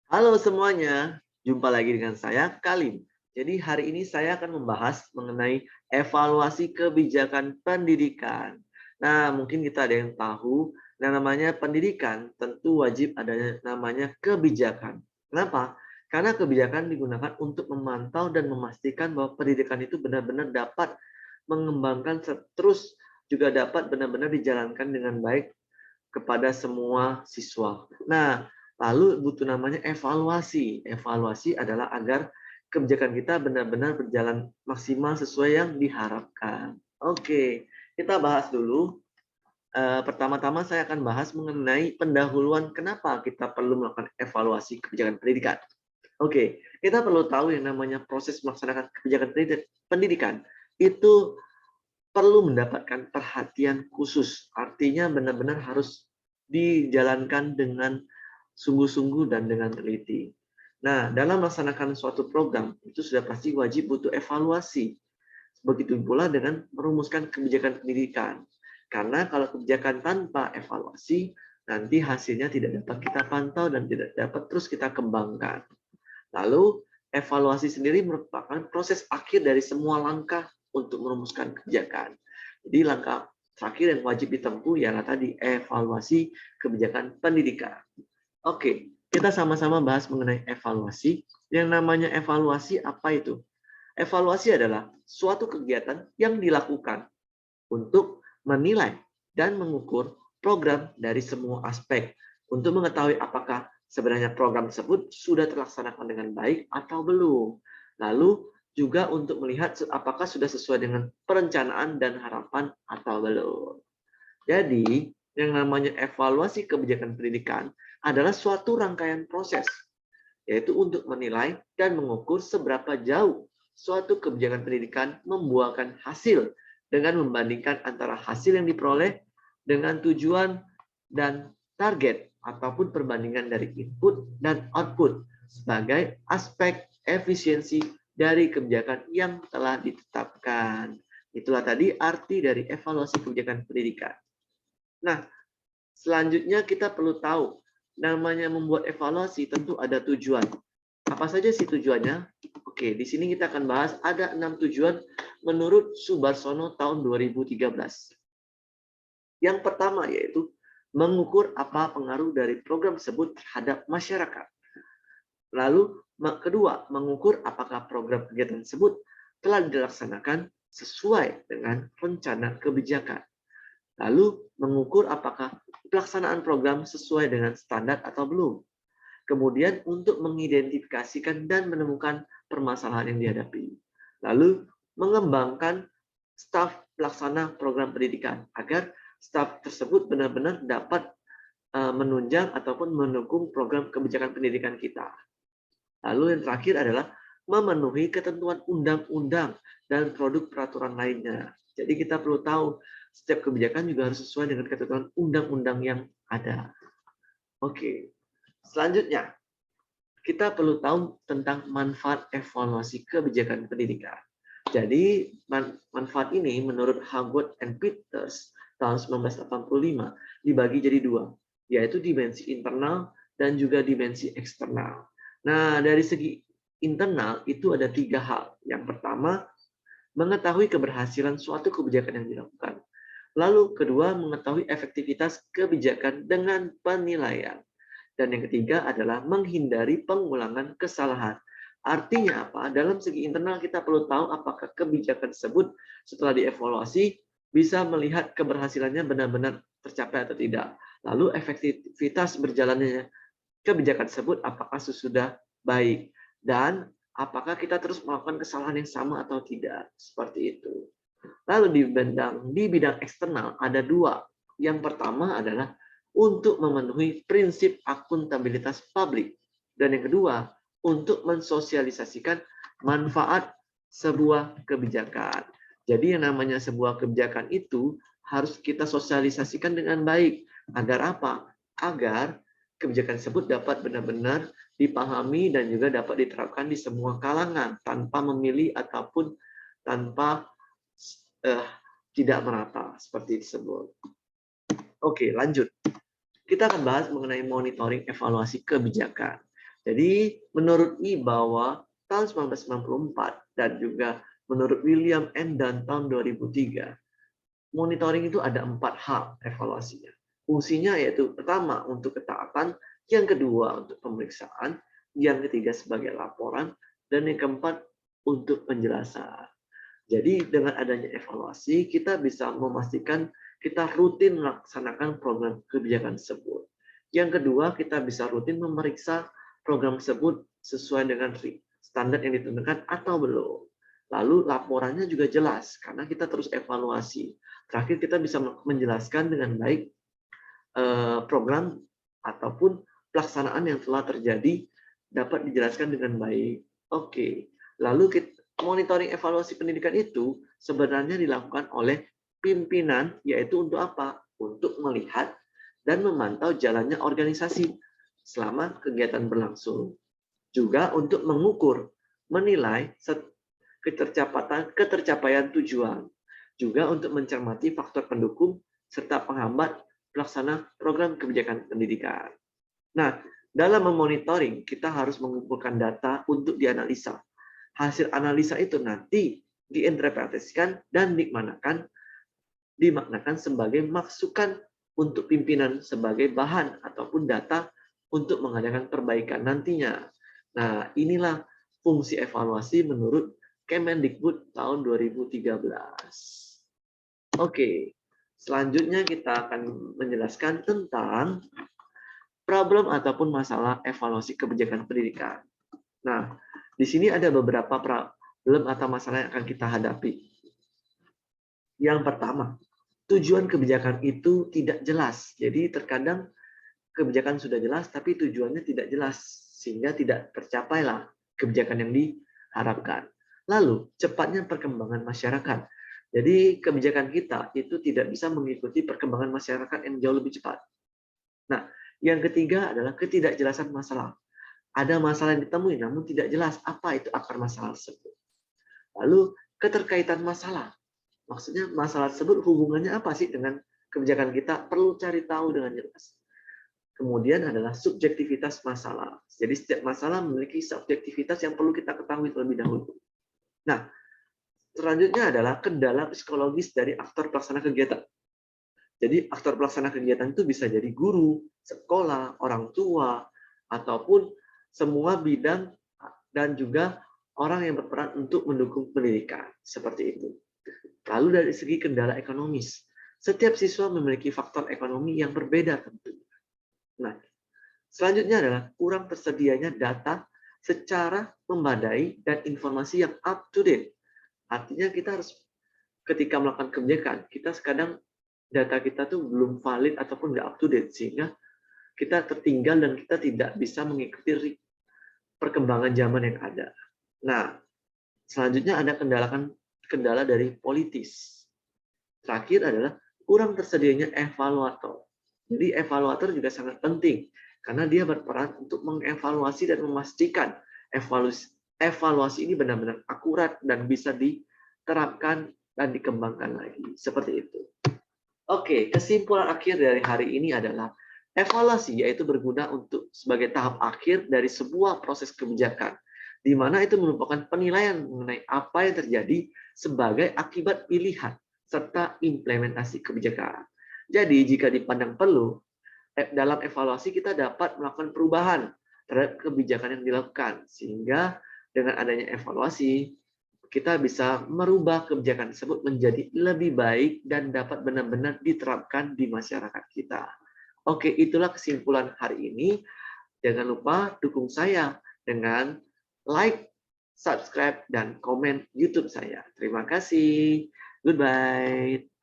Halo semuanya, jumpa lagi dengan saya Kalim. Jadi hari ini saya akan membahas mengenai evaluasi kebijakan pendidikan. Nah, mungkin kita ada yang tahu, yang namanya pendidikan tentu wajib adanya namanya kebijakan. Kenapa? Karena kebijakan digunakan untuk memantau dan memastikan bahwa pendidikan itu benar-benar dapat mengembangkan terus juga dapat benar-benar dijalankan dengan baik kepada semua siswa. Nah, lalu butuh namanya evaluasi. Evaluasi adalah agar kebijakan kita benar-benar berjalan maksimal sesuai yang diharapkan. Oke, kita bahas dulu. Pertama-tama saya akan bahas mengenai pendahuluan kenapa kita perlu melakukan evaluasi kebijakan pendidikan. Oke, kita perlu tahu yang namanya proses melaksanakan kebijakan pendidikan itu perlu mendapatkan perhatian khusus. Artinya benar-benar harus dijalankan dengan sungguh-sungguh dan dengan teliti. Nah, dalam melaksanakan suatu program, itu sudah pasti wajib butuh evaluasi. Begitu pula dengan merumuskan kebijakan pendidikan. Karena kalau kebijakan tanpa evaluasi, nanti hasilnya tidak dapat kita pantau dan tidak dapat terus kita kembangkan. Lalu, evaluasi sendiri merupakan proses akhir dari semua langkah untuk merumuskan kebijakan. Jadi langkah terakhir yang wajib ditempuh ialah tadi evaluasi kebijakan pendidikan. Oke, kita sama-sama bahas mengenai evaluasi. Yang namanya evaluasi apa itu? Evaluasi adalah suatu kegiatan yang dilakukan untuk menilai dan mengukur program dari semua aspek untuk mengetahui apakah sebenarnya program tersebut sudah terlaksanakan dengan baik atau belum. Lalu juga untuk melihat apakah sudah sesuai dengan perencanaan dan harapan atau belum. Jadi, yang namanya evaluasi kebijakan pendidikan adalah suatu rangkaian proses, yaitu untuk menilai dan mengukur seberapa jauh suatu kebijakan pendidikan membuahkan hasil dengan membandingkan antara hasil yang diperoleh dengan tujuan dan target ataupun perbandingan dari input dan output sebagai aspek efisiensi dari kebijakan yang telah ditetapkan. Itulah tadi arti dari evaluasi kebijakan pendidikan. Nah, selanjutnya kita perlu tahu, namanya membuat evaluasi tentu ada tujuan. Apa saja sih tujuannya? Oke, di sini kita akan bahas ada 6 tujuan menurut Subarsono tahun 2013. Yang pertama yaitu mengukur apa pengaruh dari program tersebut terhadap masyarakat. Lalu kedua, mengukur apakah program kegiatan tersebut telah dilaksanakan sesuai dengan rencana kebijakan. Lalu mengukur apakah pelaksanaan program sesuai dengan standar atau belum. Kemudian untuk mengidentifikasikan dan menemukan permasalahan yang dihadapi. Lalu mengembangkan staf pelaksana program pendidikan agar staf tersebut benar-benar dapat menunjang ataupun mendukung program kebijakan pendidikan kita. Lalu yang terakhir adalah memenuhi ketentuan undang-undang dan produk peraturan lainnya. Jadi kita perlu tahu setiap kebijakan juga harus sesuai dengan ketentuan undang-undang yang ada. Oke, selanjutnya kita perlu tahu tentang manfaat evaluasi kebijakan pendidikan. Jadi manfaat ini menurut Howard and Peters tahun 1985 dibagi jadi dua, yaitu dimensi internal dan juga dimensi eksternal. Nah, dari segi internal itu ada 3 hal. Yang pertama, mengetahui keberhasilan suatu kebijakan yang dilakukan. Lalu kedua, mengetahui efektivitas kebijakan dengan penilaian. Dan yang ketiga adalah menghindari pengulangan kesalahan. Artinya apa? Dalam segi internal kita perlu tahu apakah kebijakan tersebut setelah dievaluasi bisa melihat keberhasilannya benar-benar tercapai atau tidak. Lalu efektivitas berjalannya kebijakan tersebut apakah sesudah baik. Dan apakah kita terus melakukan kesalahan yang sama atau tidak. Seperti itu. Lalu di bidang eksternal ada dua. Yang pertama adalah untuk memenuhi prinsip akuntabilitas publik. Dan yang kedua, untuk mensosialisasikan manfaat sebuah kebijakan. Jadi yang namanya sebuah kebijakan itu harus kita sosialisasikan dengan baik. Agar apa? Agar kebijakan tersebut dapat benar-benar dipahami dan juga dapat diterapkan di semua kalangan tanpa memilih ataupun tanpa tidak merata seperti disebut. Oke, lanjut. Kita akan bahas mengenai monitoring evaluasi kebijakan. Jadi menurut bahwa tahun 1994 dan juga menurut William N. Dunn tahun 2003, monitoring itu ada 4 hal evaluasinya. Fungsinya yaitu pertama untuk ketaatan, yang kedua untuk pemeriksaan, yang ketiga sebagai laporan, dan yang keempat untuk penjelasan. Jadi dengan adanya evaluasi, kita bisa memastikan kita rutin melaksanakan program kebijakan tersebut. Yang kedua, kita bisa rutin memeriksa program tersebut sesuai dengan standar yang ditentukan atau belum. Lalu laporannya juga jelas, karena kita terus evaluasi. Terakhir, kita bisa menjelaskan dengan baik program ataupun pelaksanaan yang telah terjadi dapat dijelaskan dengan baik. Oke, lalu monitoring evaluasi pendidikan itu sebenarnya dilakukan oleh pimpinan, yaitu untuk apa? Untuk melihat dan memantau jalannya organisasi selama kegiatan berlangsung. Juga untuk mengukur, menilai ketercapaian tujuan. Juga untuk mencermati faktor pendukung serta penghambat pelaksana program kebijakan pendidikan. Nah, dalam memonitoring, kita harus mengumpulkan data untuk dianalisa. Hasil analisa itu nanti diinterpretasikan dan dimaknakan sebagai masukan untuk pimpinan sebagai bahan ataupun data untuk mengadakan perbaikan nantinya. Nah, inilah fungsi evaluasi menurut Kemendikbud tahun 2013. Oke, selanjutnya kita akan menjelaskan tentang problem ataupun masalah evaluasi kebijakan pendidikan. Nah, di sini ada beberapa problem atau masalah yang akan kita hadapi. Yang pertama, tujuan kebijakan itu tidak jelas. Jadi terkadang kebijakan sudah jelas, tapi tujuannya tidak jelas, sehingga tidak tercapailah kebijakan yang diharapkan. Lalu, cepatnya perkembangan masyarakat. Jadi kebijakan kita itu tidak bisa mengikuti perkembangan masyarakat yang jauh lebih cepat. Nah, yang ketiga adalah ketidakjelasan masalah. Ada masalah yang ditemui, namun tidak jelas apa itu akar masalah tersebut. Lalu, keterkaitan masalah. Maksudnya masalah tersebut hubungannya apa sih dengan kebijakan kita? Perlu cari tahu dengan jelas. Kemudian adalah subjektivitas masalah. Jadi setiap masalah memiliki subjektivitas yang perlu kita ketahui terlebih dahulu. Nah, selanjutnya adalah kendala psikologis dari aktor pelaksana kegiatan. Jadi aktor pelaksana kegiatan itu bisa jadi guru, sekolah, orang tua, ataupun semua bidang dan juga orang yang berperan untuk mendukung pendidikan. Seperti itu. Lalu dari segi kendala ekonomis, setiap siswa memiliki faktor ekonomi yang berbeda tentunya. Nah, selanjutnya adalah kurang tersedianya data secara memadai dan informasi yang up to date. Artinya kita harus ketika melakukan kebijakan, kita kadang data kita tuh belum valid ataupun nggak up to date, sehingga kita tertinggal dan kita tidak bisa mengikuti perkembangan zaman yang ada. Nah, selanjutnya ada kendala dari politis. Terakhir adalah kurang tersedianya evaluator. Jadi evaluator juga sangat penting karena dia berperan untuk mengevaluasi dan memastikan evaluasi ini benar-benar akurat dan bisa diterapkan dan dikembangkan lagi. Seperti itu. Oke, kesimpulan akhir dari hari ini adalah evaluasi yaitu berguna untuk sebagai tahap akhir dari sebuah proses kebijakan, di mana itu merupakan penilaian mengenai apa yang terjadi sebagai akibat pilihan serta implementasi kebijakan. Jadi, jika dipandang perlu, dalam evaluasi kita dapat melakukan perubahan terhadap kebijakan yang dilakukan, sehingga dengan adanya evaluasi, kita bisa merubah kebijakan tersebut menjadi lebih baik dan dapat benar-benar diterapkan di masyarakat kita. Oke, itulah kesimpulan hari ini. Jangan lupa dukung saya dengan like, subscribe, dan komen YouTube saya. Terima kasih. Goodbye.